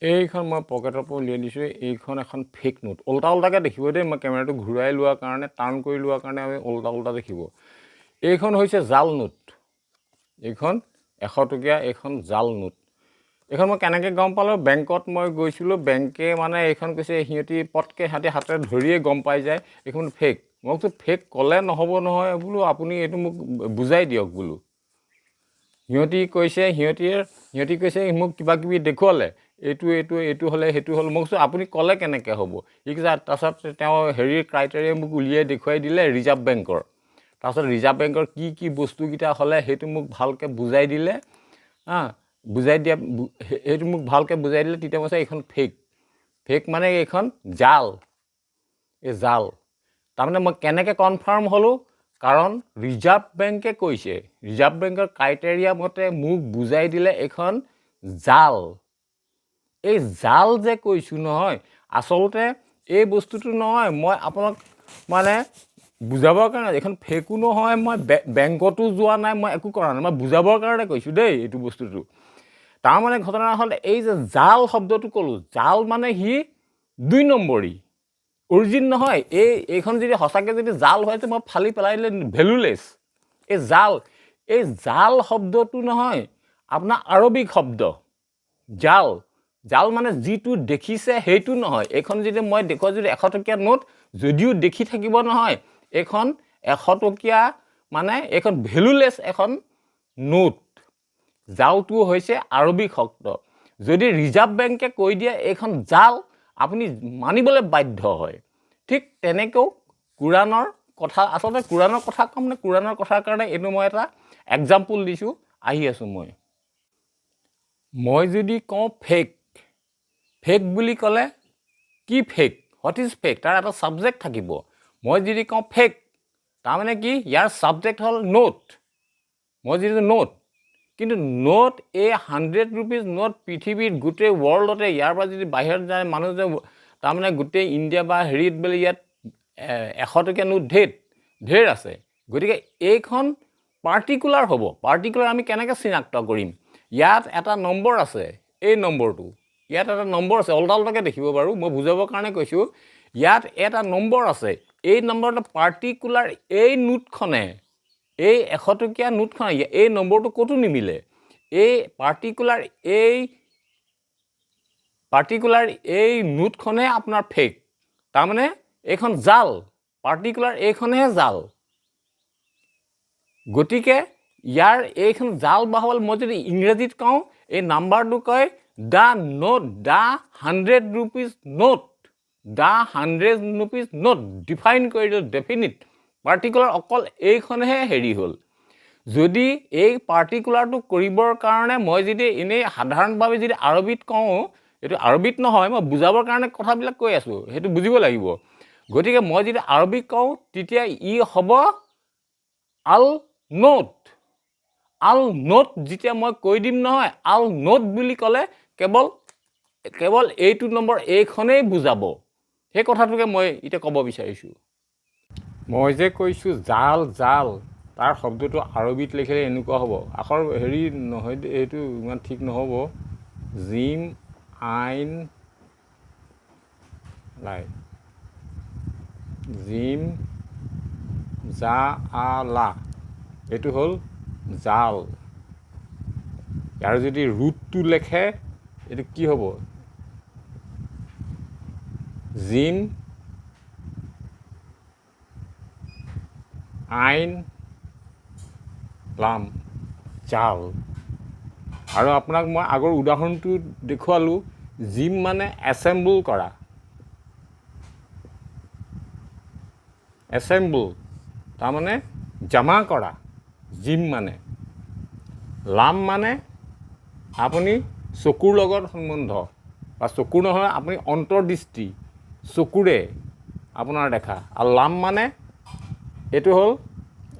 এইখন মই পকেটৰ পৰা উলিয়াই দিছোঁ। এইখন এখন ফেক নোট। উল্টা উল্টাকৈ দেখিব দেই, মই কেমেৰাটো ঘূৰাই লোৱাৰ কাৰণে, টাৰ্ণ কৰি লোৱাৰ কাৰণে আমি উল্টা উল্টা দেখিব। এইখন হৈছে জাল নোট। এইখন 100 টকীয়া এইখন জাল নোট। এইখন মই কেনেকৈ গম পালোঁ? বেংকত মই গৈছিলোঁ, বেংকে মানে এইখন কৈছে সিহঁতি পটকৈ হাতেৰে ধৰিয়ে গম পাই যায় এইখন ফেক। মই কৈছোঁ ফেক ক'লে নহ'ব নহয় বোলো, আপুনি এইটো মোক বুজাই দিয়ক বোলো। সিহঁতি কৈছে মোক কিবা কিবি দেখুৱালে, এইটো হ'লে সেইটো হ'ল। মই কৈছোঁ আপুনি ক'লে কেনেকৈ হ'ব? সি কৈছে তাৰপাছত তেওঁ ক্ৰাইটেৰিয়া মোক উলিয়াই দেখুৱাই দিলে ৰিজাৰ্ভ বেংকৰ। তাৰপাছত ৰিজাৰ্ভ বেংকৰ কি বস্তুকেইটা হ'লে সেইটো মোক ভালকৈ বুজাই দিলে। সেইটো মোক ভালকৈ বুজাই দিলে। তেতিয়া কৈছে এইখন ফেক মানে এইখন জাল। এই জাল তাৰমানে মই কেনেকৈ কনফাৰ্ম হ'লোঁ? কাৰণ ৰিজাৰ্ভ বেংকে কৈছে, ৰিজাৰ্ভ বেংকৰ ক্ৰাইটেৰিয়া মতে মোক বুজাই দিলে এইখন জাল। এই জাল যে কৈছোঁ নহয়, আচলতে এই বস্তুটো নহয়, মই আপোনাক মানে বুজাবৰ কাৰণে, এইখন ফেকো নহয়, মই বেংকতো যোৱা নাই, মই একো কৰা নাই, মই বুজাবৰ কাৰণে কৈছোঁ দেই এইটো বস্তুটো। তাৰমানে ঘটনা হ'ল এই যে জাল শব্দটো ক'লোঁ, জাল মানে সি 2 নম্বৰী, অৰিজিন নহয়। এইখন যদি সঁচাকৈ যদি জাল হয় মই ফালি পেলাই দিলে ভেলুলেছ। এই জাল শব্দটো নহয় আপোনাৰ আৰবিক শব্দ জাল মানে যিটো দেখিছে সেইটো নহয়। এইখন যদি মই দেখুৱাওঁ, যদি 100 টকীয়া নোট যদিও দেখি থাকিব নহয়, এইখন 100 টকীয়া মানে এইখন ভেলুলেছ এখন নোট। জালটো হৈছে আৰবিক শব্দ। যদি ৰিজাৰ্ভ বেংকে কৈ দিয়ে এইখন জাল, আপুনি মানিবলৈ বাধ্য হয়। ঠিক তেনেকৈও কোৰাণৰ কথা, আচলতে কোৰাণৰ কথা ক'ম নে? কোৰাণৰ কথাৰ কাৰণে এইটো মই এটা এক্সাম্পল দিছোঁ, আহি আছোঁ মই যদি কওঁ ফেক বুলি ক'লে কি ফেক? What is fake? তাৰ এটা ছাবজেক্ট থাকিব। মই যদি কওঁ ফেক, তাৰমানে কি? ইয়াৰ ছাবজেক্ট হ'ল নোট। মই যদি নোট, কিন্তু নোট এই 100 ৰুপিজ নোট পৃথিৱীত গোটেই ৱৰ্ল্ডতে, ইয়াৰ পৰা যদি বাহিৰত যায় মানুহ যে, তাৰমানে গোটেই ইণ্ডিয়া বা হেৰিত বোলে ইয়াত 100 টকীয়া নোট ঢেৰ আছে। গতিকে এইখন পাৰ্টিকুলাৰ হ'ব। পাৰ্টিকুলাৰ আমি কেনেকৈ চিনাক্ত কৰিম? ইয়াত এটা নম্বৰ আছে, এই নম্বৰটো ইয়াত এটা নম্বৰ আছে। উল্টা উল্টাকৈ দেখিব বাৰু, মই বুজাবৰ কাৰণে কৈছোঁ। ইয়াত এটা নম্বৰ আছে, এই নম্বৰটো পাৰ্টিকুলাৰ এই নোটখনে, এই 100 টকীয়া নোটখনে এই নম্বৰটো ক'তো নিমিলে। এই পাৰ্টিকুলাৰ এই নোটখনহে আপোনাৰ ফেক। তাৰমানে এইখন জাল, পাৰ্টিকুলাৰ এইখনহে জাল। গতিকে ইয়াৰ এইখন জাল বাহল। মই যদি ইংৰাজীত কওঁ, এই নাম্বাৰটো কয় the 100 rupees note. The 100 rupees note define কৰি দিল, ডেফিনিট। পাৰ্টিকুলাৰ অকল এইখনহে হেৰি হ'ল। যদি এই পাৰ্টিকুলাৰটো কৰিবৰ কাৰণে মই যদি এনেই সাধাৰণভাৱে যদি আৰবিত কওঁ, এইটো আৰবিত নহয়, মই বুজাবৰ কাৰণে কথাবিলাক কৈ আছোঁ, সেইটো বুজিব লাগিব। গতিকে মই যদি আৰবিক কওঁ, তেতিয়া ই হ'ব আল নোট। যেতিয়া মই কৈ দিম নহয়, আল নোট বুলি ক'লে কেৱল এইটো নম্বৰ এইখনেই বুজাব। সেই কথাটোকে মই এতিয়া ক'ব বিচাৰিছোঁ। মই যে কৈছোঁ জাল, তাৰ শব্দটো আৰবিত লিখিলে এনেকুৱা হ'ব। আখৰ হেৰি নহয়, এইটো ইমান ঠিক নহ'ব। জিম আইন জিম জা আলা, এইটো হ'ল জাল। ইয়াৰ যদি ৰুটটো লেখে, এইটো কি হ'ব? জিম আইন লাম, জাল। আৰু আপোনাক মই আগৰ উদাহৰণটো দেখুৱালোঁ। জিম মানে এছেম্বল কৰা, তাৰমানে জমা কৰা। জিম মানে লাম মানে আপুনি চকুৰ লগত সম্বন্ধ, বা চকুৰ নহয়, আপুনি অন্তৰ্দৃষ্টি, চকুৰে আপোনাৰ দেখা। আৰু লাম মানে এইটো হ'ল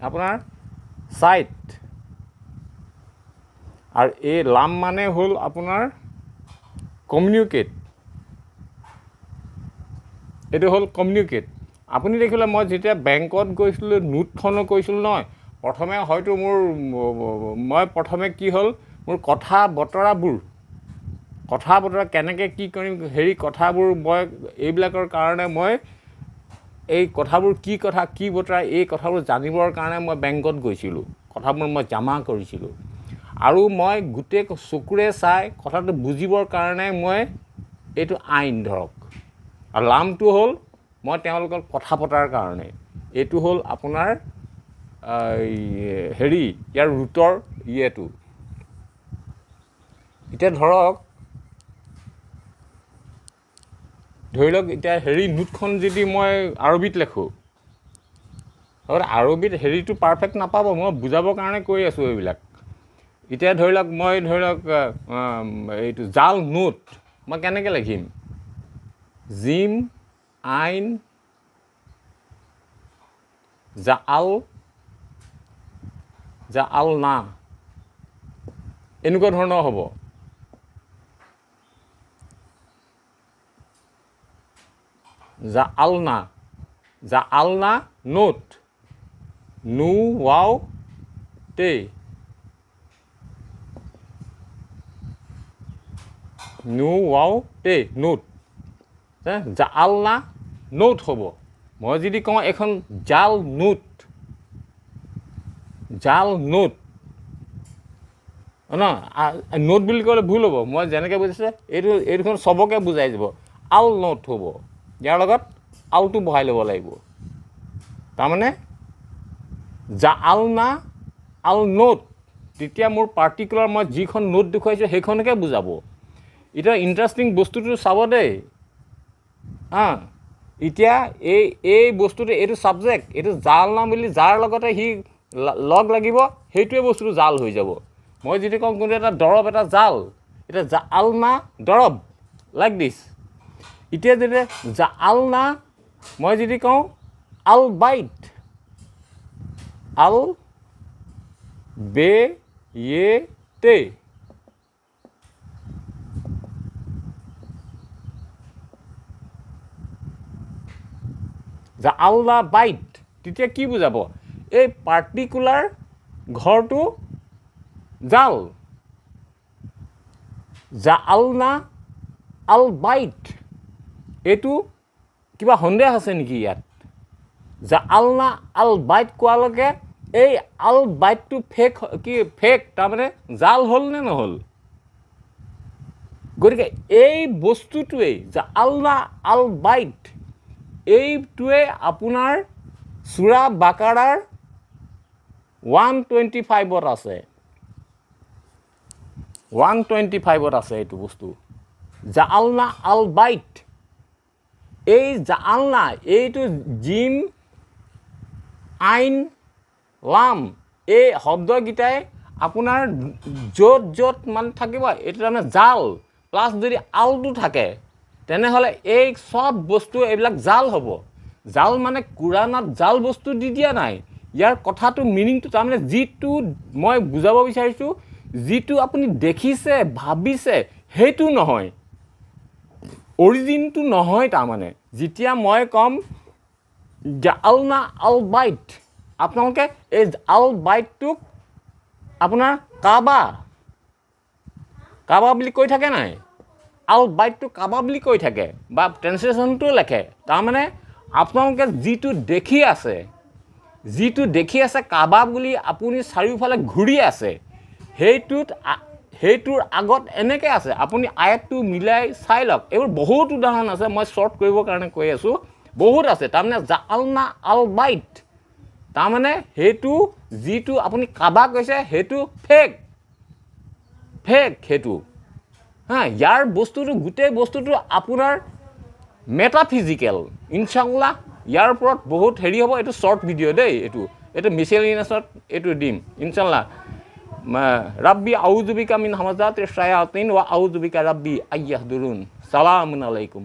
আপোনাৰ চাইট। আৰু এই লাম মানে হ'ল আপোনাৰ কমিউনিকেট। এইটো হ'ল কমিউনিকেট। আপুনি দেখিলে মই যেতিয়া বেংকত গৈছিলোঁ, নোটখনো কৈছিলোঁ নহয়, প্ৰথমে হয়তো মই প্ৰথমে কি হ'ল, মোৰ কথা বতৰাবোৰ কথা বতৰা কেনেকৈ কি কৰিম হেৰি কথাবোৰ মই এইবিলাকৰ কাৰণে মই এই কথাবোৰ কি কথা কি বতৰা এই কথাবোৰ জানিবৰ কাৰণে মই বেংকত গৈছিলোঁ, কথাবোৰ মই জমা কৰিছিলোঁ আৰু মই গোটেই চকুৰে চাই কথাটো বুজিবৰ কাৰণে মই এইটো আইন ধৰক আৰু লামটো হ'ল মই তেওঁলোকৰ কথা পতাৰ কাৰণে। এইটো হ'ল আপোনাৰ হেৰি ইয়াৰ ৰুটৰ ইয়েটো। এতিয়া ধৰি লওক এতিয়া হেৰি নোটখন যদি মই আৰবিত লেখোঁ, আৰবিত হেৰিটো পাৰফেক্ট নাপাব, মই বুজাবৰ কাৰণে কৈ আছোঁ এইবিলাক। এতিয়া ধৰি লওক মই এইটো জাল নোট মই কেনেকৈ লিখিম? জিম আইন জাল না এনেকুৱা ধৰণৰ হ'ব। জালনা নোট নু ৱাও তে নোট জালনা নোট হ'ব। মই যদি কওঁ এখন জাল নোট নোট বুলি ক'লে ভুল হ'ব। মই যেনেকৈ বুজিছে এইটোখন চবকে বুজাই যাব। আল নোট হ'ব, ইয়াৰ লগত আলটো বহাই ল'ব লাগিব। তাৰমানে জালনা আল নোট, তেতিয়া মোৰ পাৰ্টিকুলাৰ মই যিখন নোট দেখুৱাইছোঁ সেইখনকে বুজাব। এতিয়া ইণ্টাৰেষ্টিং বস্তুটো চাব দেই। এতিয়া এই বস্তুটো এইটো ছাবজেক্ট, এইটো জালনা বুলি যাৰ লগতে সি লগ লাগিব সেইটোৱে বস্তুটো জাল হৈ যাব। মই যদি কওঁ কোনো এটা দৰৱ এটা জাল, এতিয়া জালনা দৰৱ লাইক দিছ। এতিয়া যদি জালনা মই যদি কওঁ আল বাইট, আল বে ইয়ে তে, জালনা বাইট, তেতিয়া কি বুজাব? এই পাৰ্টিকুলাৰ ঘৰটো জাল। জালনা আল বাইট, এইটো কিবা সন্দেহ আছে নেকি ইয়াত? জালনা আল বাইট কোৱালৈকে এই আল বাইটটো ফেক তাৰমানে জাল হ'ল নে নহ'ল? গতিকে এই বস্তুটোৱেই জালনা আল বাইট, এইটোৱে আপোনাৰ চূৰা বাকাৰাৰ 125ত আছে। 125ত আছে এইটো বস্তু জালনা আল বাইট। এই জালনা এইটো জিম আইন লাম এই শব্দকেইটাই আপোনাৰ য'ত মানে থাকিব এইটো তাৰমানে জাল প্লাছ যদি আলটো থাকে তেনেহ'লে এই চব বস্তু এইবিলাক জাল হ'ব। জাল মানে কোৰাণত জাল বস্তু দি দিয়া নাই। ইয়াৰ কথাটো মিনিংটো তাৰমানে যিটো মই বুজাব বিচাৰিছোঁ, যিটো আপুনি দেখিছে ভাবিছে সেইটো নহয়, অৰিজিনটো নহয়। তাৰমানে যেতিয়া মই ক'ম জালনা আল বাইট, আপোনালোকে এই আল বাইটটোক আপোনাৰ কাবা বুলি কৈ থাকে নাই, আল বাইটটো কাবা বুলি কৈ থাকে বা ট্ৰেন্সলেশ্যনটো লেখে। তাৰমানে আপোনালোকে যিটো দেখি আছে কাবা বুলি আপুনি চাৰিওফালে ঘূৰি আছে, সেইটোৰ আগত এনেকৈ আছে। আপুনি আয়াতটো মিলাই চাই লওক। এইবোৰ বহুত উদাহৰণ আছে, মই শ্বৰ্ট কৰিবৰ কাৰণে কৈ আছোঁ, বহুত আছে। তাৰমানে জালনা আল বাইট তাৰমানে সেইটো যিটো আপুনি কাবা কৈছে সেইটো ফেক সেইটো ইয়াৰ বস্তুটো গোটেই বস্তুটো আপোনাৰ মেটাফিজিকেল। ইনশাল্লাহ ইয়াৰ ওপৰত বহুত হেৰি হ'ব। এইটো শ্বৰ্ট ভিডিঅ' দেই, এইটো মিছেলিনাছত এইটো দিম ইনশাল্লাহ। ৰাব্বি আউযু বিকা মিন হামাজাতিশ শায়াতিন ওয়া আউযু বিকা ৰাব্বি আইয়াহদুৰুন। সালামুন আলাইকুম।